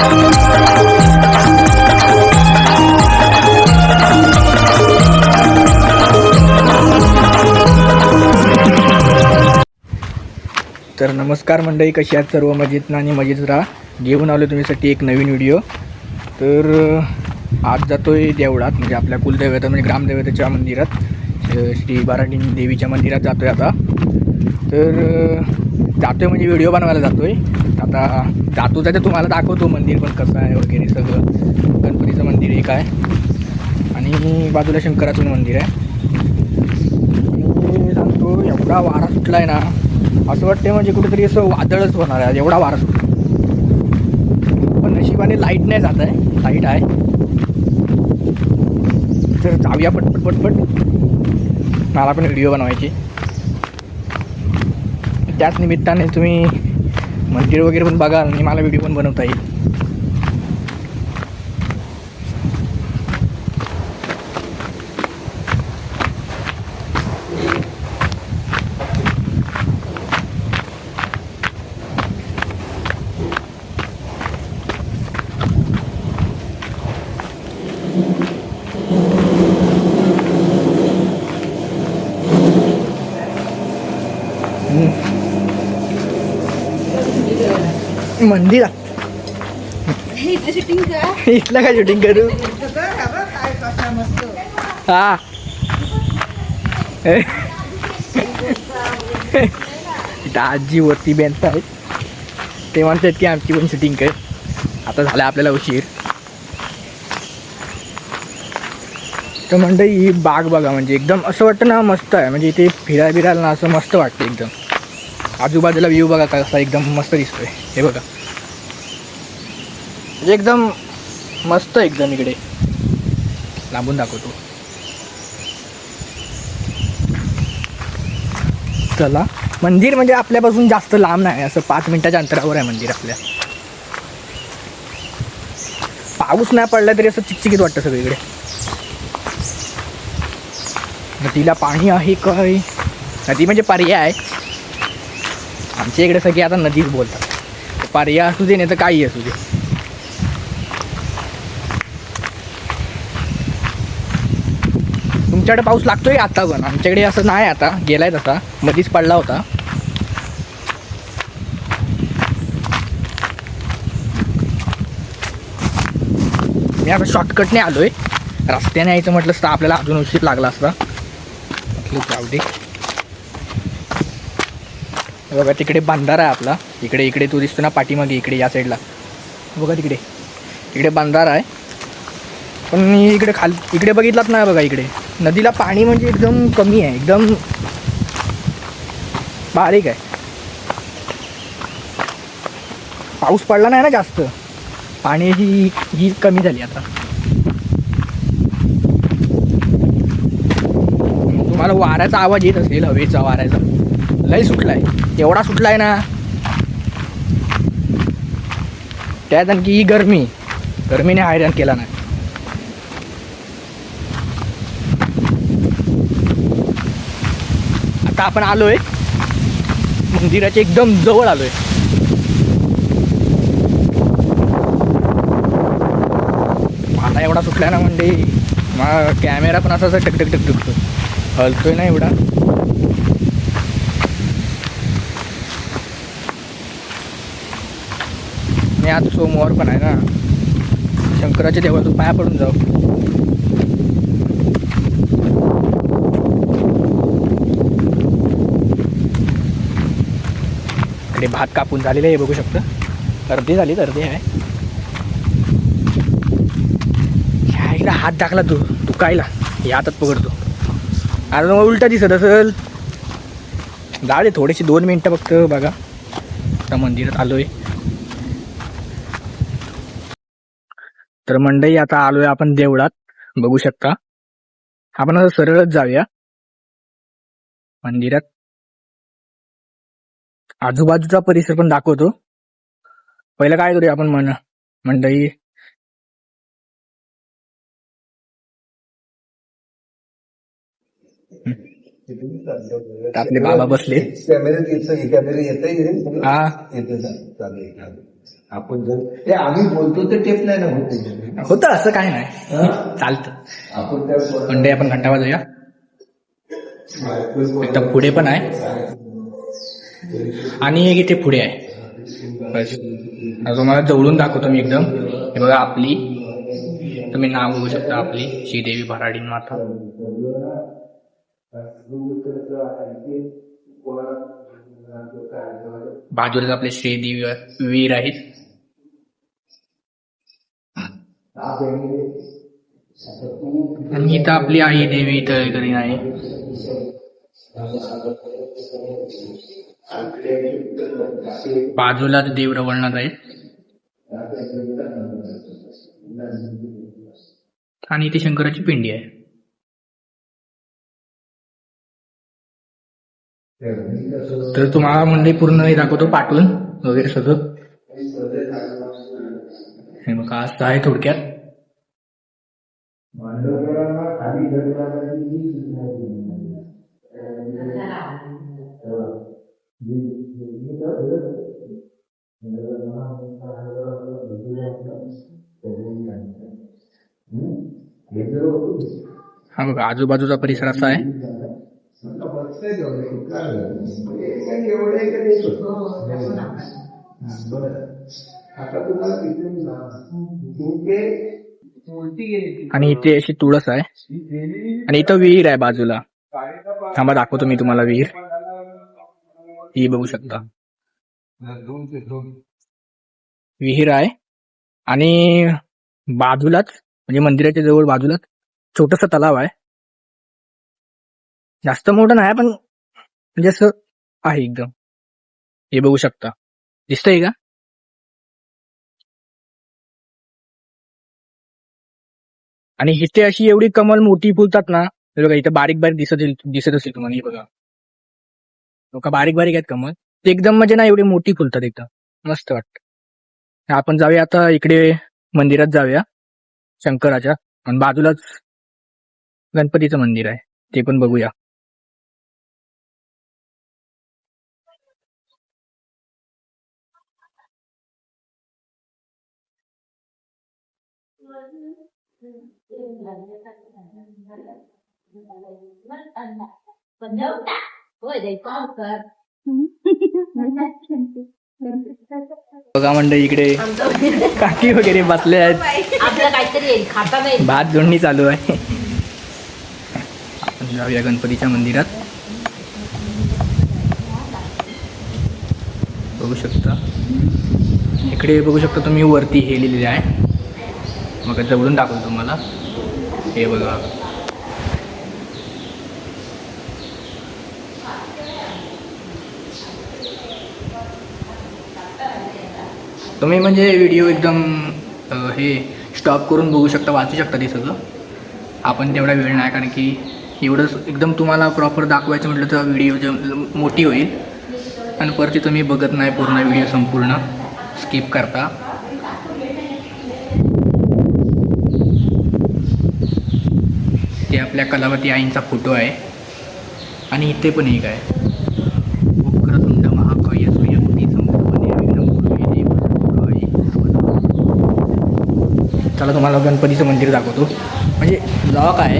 तर नमस्कार मंडळी, कशी आहात सर्व? मजेत आणि मजेत राहा. घेऊन आलो तुमच्यासाठी एक नवीन व्हिडिओ. तर आज जातोय देवळात, म्हणजे आपल्या कुलदैवता म्हणजे ग्रामदैवताच्या मंदिरात, श्री बाराटी देवीच्या मंदिरात जातोय आता. तर जातोय म्हणजे व्हिडिओ बनवायला जातोय. आता जातो तर तुम्हाला दाखवतो मंदिर पण कसं आहे वगैरे सगळं. गणपतीचं मंदिर एक आहे आणि बाजूला शंकराचं मंदिर आहे. आणि सांगतो, एवढा वारा सुटला आहे ना, असं वाटतं म्हणजे कुठेतरी असं वादळच होणार आहे, एवढा वारा सुटतो. पण नशिबाने लाईट नाही जात आहे, लाईट आहे. तर जाऊया पटपट पटपट, मला पण व्हिडिओ बनवायची. त्याच निमित्ताने तुम्ही मंदिर वगैरे पण बघाल आणि मला व्हिडिओ पण बनवता येईल. मंदिरात इथलं काय शूटिंग करू? हा इथं आजी वरती बेंच आहेत, ते म्हणतात की आमची पण शूटिंग कर. आता झालं आपल्याला उशीर. तर मंडळी, ही बाग बघा, म्हणजे एकदम असं वाटतं ना मस्त आहे. म्हणजे इथे फिरायला बिरायला ना असं मस्त वाटतं एकदम. आजूबाजूला व्ह्यू बघा कसा एकदम मस्त दिसतोय. हे बघा, म्हणजे एकदम मस्त एकदम. इकडे लांबून दाखवतो. चला, मंदिर म्हणजे आपल्यापासून जास्त लांब नाही, असं 5 मिनिटाच्या अंतरावर आहे मंदिर आपल्या. पाऊस नाही पडला तरी असं चिकचिकीत वाटतं सगळीकडे. नदीला पाणी आहे काय? नदी म्हणजे पर्याय आहे. आमच्या इकडे सगळे आता नदीच बोलतात. पर्याय असू दे नाही तर काही असू दे. तुमच्याकडे पाऊस लागतोय आता? पण आमच्याकडे असं नाही, आता गेलाय तसा, मधीच पडला होता. मी आता शॉर्टकटने आलोय. रस्त्याने यायचं म्हटलं तर आपल्याला अजून उशीर लागला असता. म्हटलं जाऊ दे. बघा तिकडे बंधारा आहे आपला. इकडे इकडे तो दिसतो ना पाठीमागे, इकडे या साईडला बघा, तिकडे इकडे बंधारा आहे. पण इकडे इकडे बघितलात नाही बघा, इकडे नदीला पाणी म्हणजे एकदम कमी आहे, एकदम बारीक आहे. पाऊस पडला नाही ना जास्त, पाणी ही कमी झाली आता. तुम्हाला वाऱ्याचा आवाज येत असेल, हवेचा, वाऱ्याचा लय सुटलाय. एवढा सुटलाय ना, त्यात आणखी ही गरमीने हैराण केला नाही. आता आपण आलोय मंदिराच्या एकदम जवळ आलोय. आता एवढा सुटलाय ना म्हणजे कॅमेरा पण असा टकटक टकटकतो, हलतोय ना एवढा. मी आज सोमवार पण आहे ना, शंकराच्या देवळातून पाया पडून जाऊ. इकडे भात कापून झालेले आहे, बघू शकता. अर्धी झाली, अर्धी आहे. ह्याला हात टाकला तू दुखायला, हे हातात पकडतो. अरे मग उलटा दिसत असेल. झाले थोडेसे 2 मिनटं फक्त. बघा आता मंदिरात आलोय. तर मंडळी, आता आलोय आपण देवळात, बघू शकता. आपण असं सरळच जाऊया मंदिरात. आजूबाजूचा परिसर पण दाखवतो. पहिलं काय करूया आपण मंडळी, आपले बाबा बसले. कॅमेरे येत हा, आपण जर ते आम्ही बोलतो ते टेप नाही ना होत त्याच्यात. होतं असं काय नाही, हं? चालतं. आपण त्या मंडई आपण घंटा वाजूया. एकदम पुढे पण आहे आणि एक इथे पुढे आहे. बस आता तुम्हाला जवळून दाखवतो मी एकदम. हे बघा आपली, तुम्ही नाव बघू शकता, आपली श्रीदेवी भराडीन माता. बाजूला आपले श्रीदेवी वीर आहेत. आणि इथं आपली आई देवी तळेकरी आहे. बाजूलाच देव रवळनाथ आहेत आणि इथे शंकराची पिंडी आहे. तर तुम्हाला मंडई पूर्ण हे दाखवतो पाठवून वगैरे सगळं. हे बघा असं आहे थोडक्यात. हा बघा आजूबाजूचा परिसर असा आहे. आणि इथे अशी तुळस आहे आणि इथं विहीर आहे बाजूला. थांबा दाखवतो मी तुम्हाला विहीर. ही बघू शकता विहीर आहे आणि बाजूलाच म्हणजे मंदिराच्या जवळ बाजूलाच छोटस तलाव आहे. जास्त मोठं नाही पण म्हणजे असं आहे एकदम. हे बघू शकता, दिसतंय का? आणि इथे अशी एवढी कमल मोठी फुलतात ना. हे बघा इथं बारीक बारीक दिसत असेल तुम्हाला. हे बघा लोक बारीक बारीक आहेत कमल. ते एकदम म्हणजे ना एवढी मोठी फुलतात एकदम मस्त वाटत. आपण जाऊया आता इकडे मंदिरात जाऊया शंकराच्या, आणि बाजूलाच गणपतीचं मंदिर आहे ते पण बघूया. बघा मंडळी इकडे काकी वगैरे बसले आहेत. भात जोडणी चालू आहे. आपण जाऊया गणपतीच्या मंदिरात. बघू शकता इकडे बघू शकता तुम्ही वरती हे लिहिलेले आहे. मग जवळून दाखवतो तुम्हाला. हे बघा तुम्ही म्हणजे व्हिडिओ एकदम हे स्टॉप करून बघू शकता, वाचू शकता ते सगळं. आपण तेवढा वेळ नाही, कारण की एवढंच एकदम तुम्हाला प्रॉपर दाखवायचं म्हटलं तर व्हिडिओ मोठी होईल आणि परत तुम्ही बघत नाही पूर्ण व्हिडिओ संपूर्ण स्किप करता. ते आपल्या कलावती आईंचा फोटो आहे. आणि इथे पण एक आहे, वक्रतुंड महाकाय सूर्यकोटी समप्रभ निर्विघ्नं कुरु मे देव. चला तुम्हाला गणपतीचं मंदिर दाखवतो. म्हणजे लॉक आहे.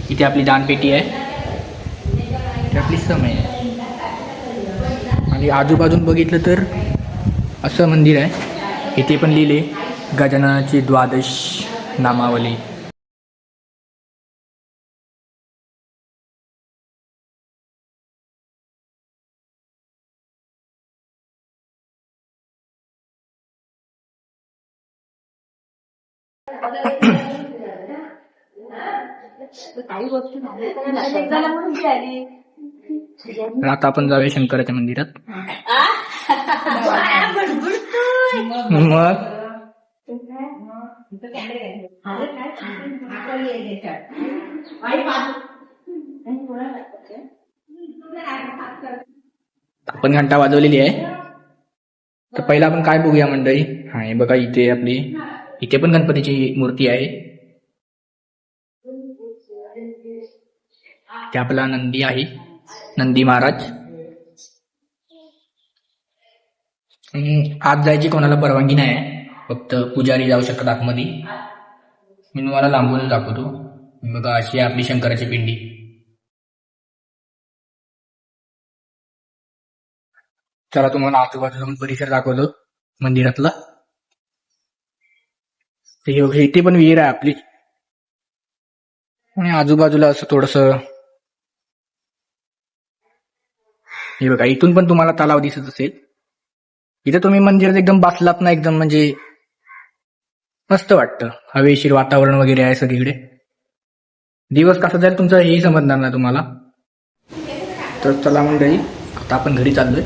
इथे आपली दानपेटी आहे, इथे आपली समय आहे. आणि आजूबाजून बघितलं तर असं मंदिर आहे. इथे पण लिहिले गजाननाची द्वादश नामावली. आता आपण जाऊया शंकराच्या मंदिरात. मग आपण घंटा वाजवलेली आहे. तर पहिला आपण काय बघूया मंडळी. हा हे बघा इथे आपली, इथे पण गणपतीची मूर्ती आहे. ते आपला नंदी आहे, नंदी महाराज. आत जायची कोणाला परवानगी नाही आहे, फक्त पुजारी जाऊ शकतात आतमध्ये. मी तुम्हाला लांबूनच दाखवतो. बघा अशी आहे आपली शंकराची पिंडी. चला तुम्हाला आजूबाजूला पण परिसर दाखवतो मंदिरातला. इथे पण विहीर आहे आपली आणि आजूबाजूला असं थोडस हे बघा, इथून पण तुम्हाला तलाव दिसत असेल. इथे तुम्ही मंदिरात एकदम बसलात ना, एकदम म्हणजे मस्त वाटतं. हवेशीर वातावरण वगैरे आहे सगळीकडे. दिवस कसा जाईल तुमचा हेही समजणार नाही तुम्हाला. तर चला मंडळी, आता आपण घरी चाललोय.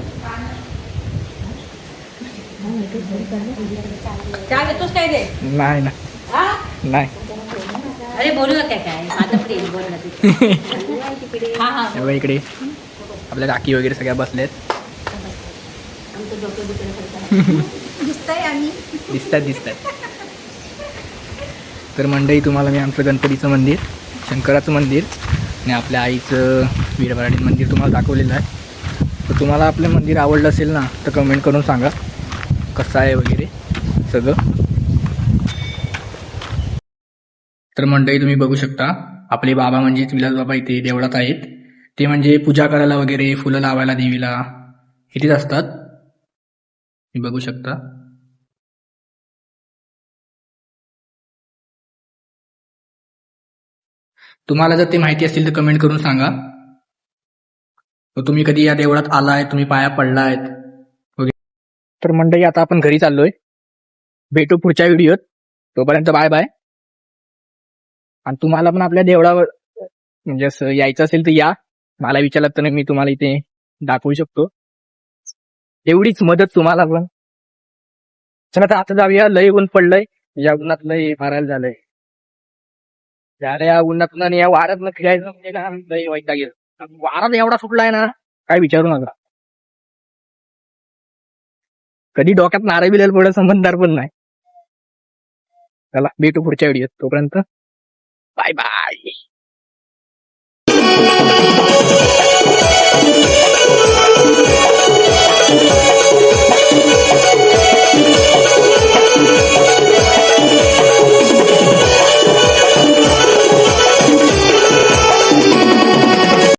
चहा घेतोस काय रे? नाही ना, हा? नाही. अरे बोलू नका काय माझं प्रेम बोलला तिकडे. हा हा हे बघा इकडे आपल्या काकी वगैरे सगळ्या बसल्यात. आमचं डोकं दुखणं दिसतंय आम्ही. दिसतात. तर मंडळी तुम्हाला मी आमचं गणपतीचं मंदिर, शंकराचं मंदिर आणि आपल्या आईचं वीरभराडी मंदिर तुम्हाला दाखवलेलं आहे. तर तुम्हाला आपलं मंदिर आवडलं असेल ना, तर कमेंट करून सांगा कसं आहे वगैरे सगळं. तर मंडळी तुम्ही बघू शकता आपले बाबा म्हणजे विलास बाबा इथे देवळात आहेत. ते म्हणजे पूजा करायला वगैरे, फुलं लावायला देवीला इथेच असतात. तुम्ही बघू शकता. तुम्हाला जर ते माहिती असतील तर कमेंट करून सांगा. तुम्ही कधी या देवळात आलाय, तुम्ही पाया पडलायत वगैरे. तर मंडळी आता आपण घरी चाललोय. भेटू पुढच्या व्हिडिओत. तोपर्यंत बाय बाय. आणि तुम्हाला पण आपल्या देवळावर म्हणजे असं यायचं असेल तर या. मला विचारलं तर मी तुम्हाला इथे दाखवू शकतो. एवढीच मदत तुम्हाला पण. चला तर आता जाऊया. लय ऊन पडलंय, या उन्हात लय मारायला झालंय. अरे या उन्हातून आणि या वाऱ्यातनं फिरायचं म्हणजे ना लय वैताग गेलं. वारा एवढा सुटलाय ना, काय विचारू नका. कधी डोक्यात नारे बिलेल पुढे समजदार पण नाही. चला भेटू पुढच्या व्हिडिओत. तोपर्यंत बाय बाय.